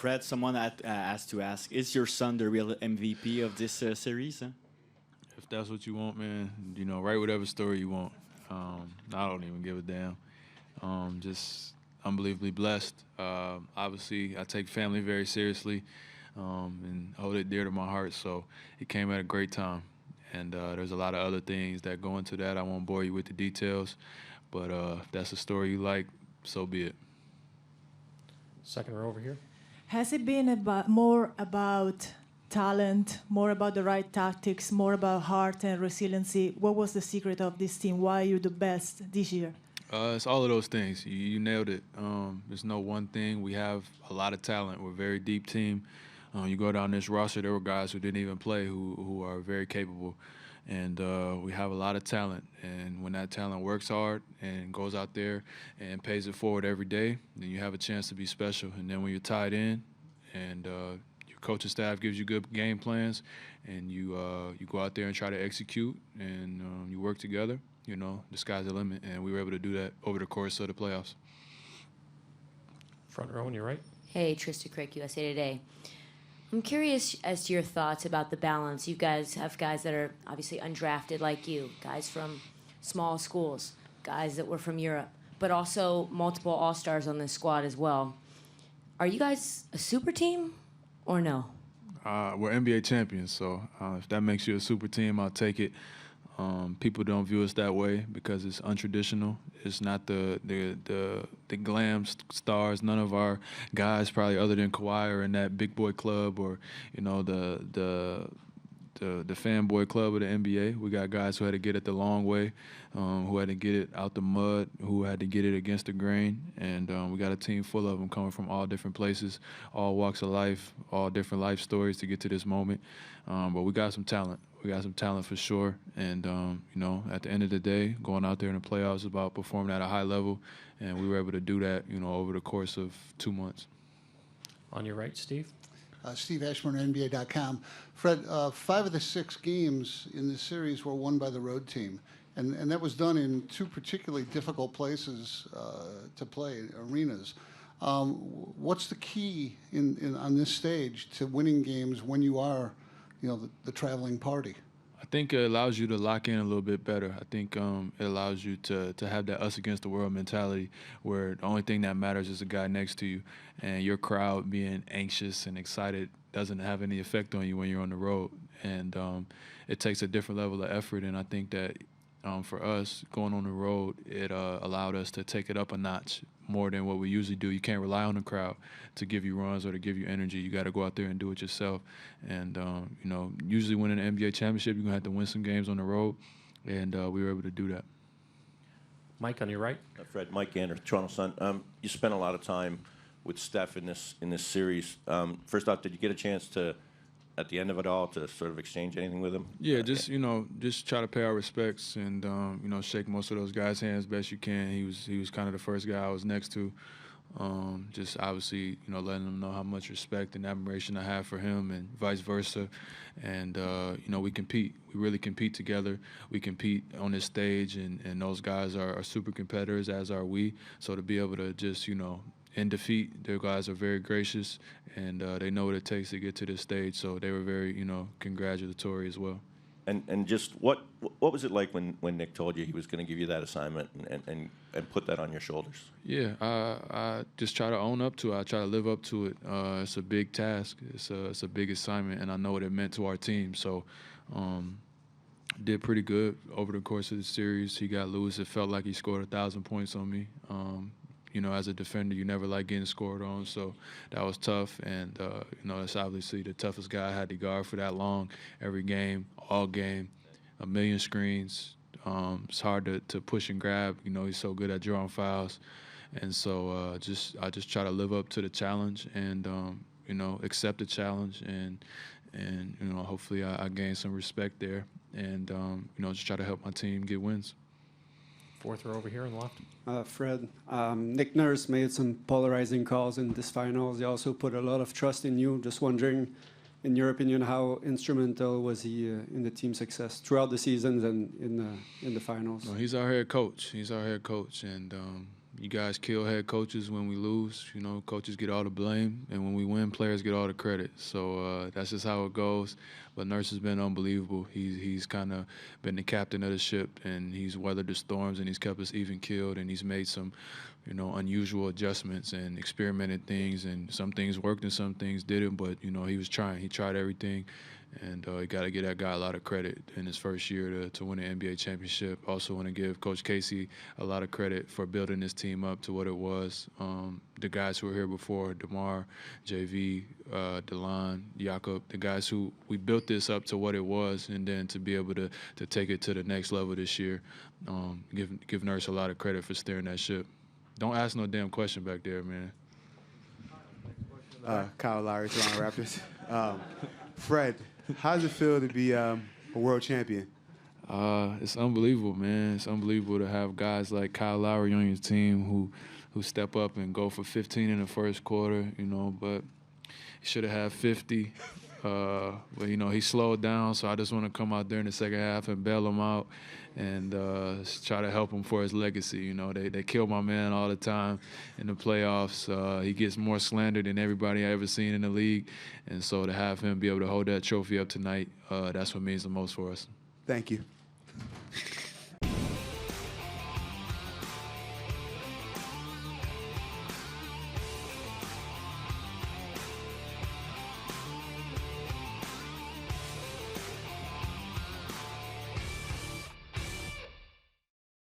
Fred, someone asked to ask, is your son the real MVP of this series? Huh? If that's what you want, man, write whatever story you want. I don't even give a damn. Just unbelievably blessed. Obviously, I take family very seriously and hold it dear to my heart. So it came at a great time. And there's a lot of other things that go into that. I won't bore you with the details. But if that's a story you like, so be it. Second row over here. Has it been more about talent, more about the right tactics, more about heart and resiliency? What was the secret of this team? Why you're the best this year? It's all of those things. You nailed it. There's no one thing. We have a lot of talent. We're a very deep team. You go down this roster, there were guys who didn't even play who are very capable. And we have a lot of talent. And when that talent works hard and goes out there and pays it forward every day, then you have a chance to be special. And then when you're tied in and your coaching staff gives you good game plans and you go out there and try to execute and you work together, the sky's the limit. And we were able to do that over the course of the playoffs. Front row on your right. Hey, Trista Crick, USA Today. I'm curious as to your thoughts about the balance. You guys have guys that are obviously undrafted like you, guys from small schools, guys that were from Europe, but also multiple All-Stars on this squad as well. Are you guys a super team or no? We're NBA champions, so if that makes you a super team, I'll take it. People don't view us that way because it's untraditional. It's not the glam stars. None of our guys, probably other than Kawhi, are in that big boy club or the fanboy club of the NBA. We got guys who had to get it the long way, who had to get it out the mud, who had to get it against the grain, and we got a team full of them coming from all different places, all walks of life, all different life stories to get to this moment. But we got some talent. We got some talent for sure, and at the end of the day, going out there in the playoffs is about performing at a high level, and we were able to do that, over the course of 2 months. On your right, Steve. Steve Ashburn, NBA.com. Fred, 5 of the 6 games in this series were won by the road team, and that was done in 2 particularly difficult places to play, arenas. What's the key on this stage to winning games when you are the traveling party? I think it allows you to lock in a little bit better. I think it allows you to have that us against the world mentality where the only thing that matters is the guy next to you, and your crowd being anxious and excited doesn't have any effect on you when you're on the road. And it takes a different level of effort, and I think that for us, going on the road, it allowed us to take it up a notch more than what we usually do. You can't rely on the crowd to give you runs or to give you energy. You got to go out there and do it yourself. And, usually winning an NBA championship, you're going to have to win some games on the road, and we were able to do that. Mike, on your right. Fred, Mike Gander, Toronto Sun. You spent a lot of time with Steph in this series. First off, did you get a chance to, at the end of it all, to sort of exchange anything with him? Yeah, just try to pay our respects and shake most of those guys' hands best you can. He was kind of the first guy I was next to. Just obviously, letting them know how much respect and admiration I have for him, and vice versa. And we compete. We really compete together. We compete on this stage, and those guys are super competitors, as are we. So to be able to just in defeat, their guys are very gracious, and they know what it takes to get to this stage. So they were very, congratulatory as well. And just what was it like when Nick told you he was going to give you that assignment and put that on your shoulders? Yeah, I just try to own up to it. I try to live up to it. It's a big task. It's a big assignment, and I know what it meant to our team. So did pretty good over the course of the series. He got loose. It felt like he scored 1,000 points on me. As a defender, you never like getting scored on, so that was tough. And, it's obviously the toughest guy I had to guard for that long, every game, all game, 1 million screens. It's hard to push and grab. He's so good at drawing fouls. And so I just try to live up to the challenge and, accept the challenge. And hopefully I gain some respect there and, just try to help my team get wins. Fourth row over here on the left. Fred, Nick Nurse made some polarizing calls in this finals. He also put a lot of trust in you. Just wondering, in your opinion, how instrumental was he in the team's success throughout the seasons and in the finals? No, he's our head coach. And You guys kill head coaches when we lose. You know, coaches get all the blame, and when we win, players get all the credit. So that's just how it goes. But Nurse has been unbelievable. He's kind of been the captain of the ship, and he's weathered the storms, and he's kept us even keeled, and he's made some, you know, unusual adjustments and experimented things, and some things worked and some things didn't. But you know, he was trying. He tried everything. And you got to give that guy a lot of credit in his first year to win an NBA championship. Also want to give Coach Casey a lot of credit for building this team up to what it was. The guys who were here before, DeMar, JV, DeLon, Jakob, the guys who we built this up to what it was, and then to be able to take it to the next level this year. Give Nurse a lot of credit for steering that ship. Don't ask no damn question back there, man. Kyle Lowry, Toronto Raptors. Fred, how does it feel to be a world champion? It's unbelievable, man. It's unbelievable to have guys like Kyle Lowry on your team who step up and go for 15 in the first quarter, you know, but he should have had 50. But, you know, he slowed down, so I just want to come out there in the second half and bail him out and try to help him for his legacy. You know, they kill my man all the time in the playoffs. He gets more slander than everybody I've ever seen in the league. And so to have him be able to hold that trophy up tonight, that's what means the most for us. Thank you.